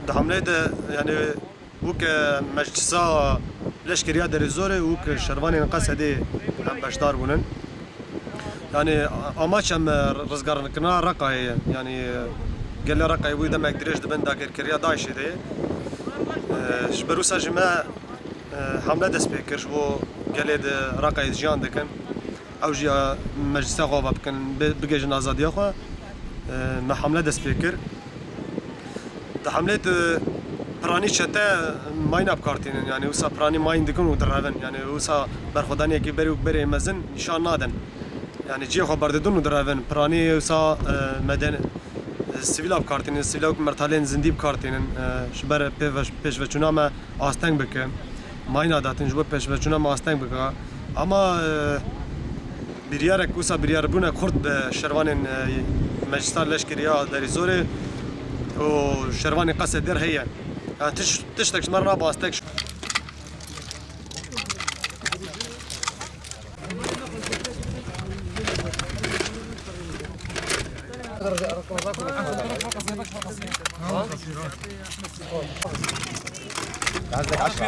حملة يعني وك مجلسا لشكريا دري زوري وك شرباني نقص هدي هم بشتار بونن يعني أماش هم رزقار كنا رقاي يعني قال لي رقاي ويدا ما يقدرش دبن داكر كريا دايش دي شبروسا جماعة حملة دس بكر شو قال لي رقاي جان دكن أو جي مجلسا غوابا بكن بقى جنازة دياخوا ما حملة دس بكر حملة براني شتا ماين بكارتين يعني وسا براني ماين دكون ودرافن يعني وسا برخدانية كي بري وبري مزن نشان نادن يعني جي خبر دون ودرافن براني وسا مدن سيفيلا بكارتين سيفيلا مرتالين زندي بكارتين شبر بيش وچونا ما آستنگ بك ماين داتن جو بيش وچونا ما آستنگ بك اما بريارك وسا بريار بونا خرد بشروان مجلسان لشكريا داري زوري وشرواني قصة دير هي يعني تشتكش مرة باستكش عندك 10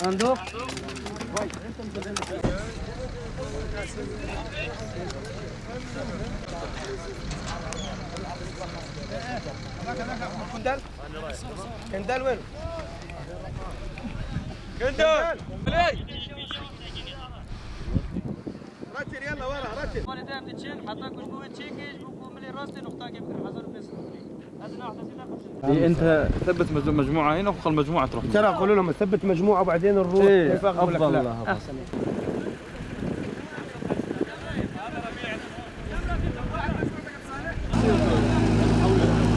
عنده كندال وين؟ كندال راتر يلا ورا راتر وانا دائما تشين حتى كل بوي تشيكيش بكون ملي راسي نقطه كيف حضر بس انت ثبت مجموعه هنا وخل مجموعه تروح ترى قولوا لهم ثبت مجموعه وبعدين نروح كيف افضل احسن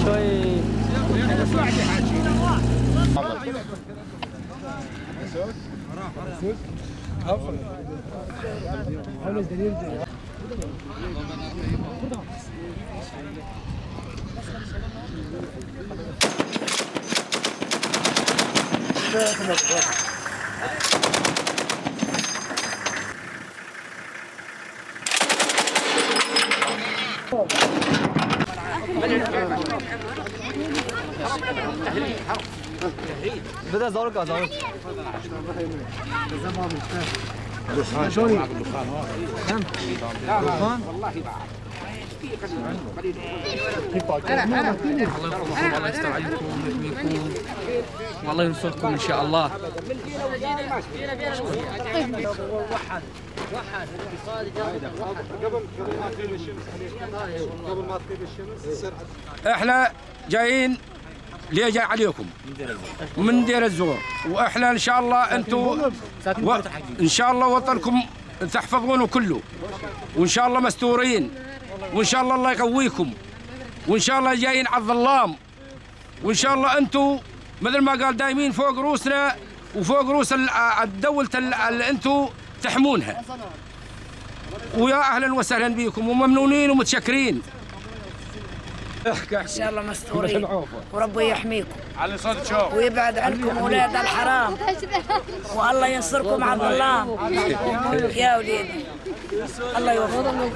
شوي بدأ زورك زورك شلوني؟ دخان الله يستر عليكم ويحميكم والله ينصركم ان شاء الله. احنا جايين ليه جاي عليكم من دير الزور واحنا ان شاء الله انتم ان شاء الله وطنكم تحفظونه كله وان شاء الله مستورين وان شاء الله الله يقويكم وان شاء الله جايين على الظلام وان شاء الله انتم مثل ما قال دايمين فوق روسنا وفوق روس الدولة اللي انتم تحمونها. ويا اهلا وسهلا بكم وممنونين ومتشكرين. ان شاء الله مستورين وربي يحميكم ويبعد عنكم اولاد الحرام والله ينصركم على الظلام يا وليدي الله يوفقكم.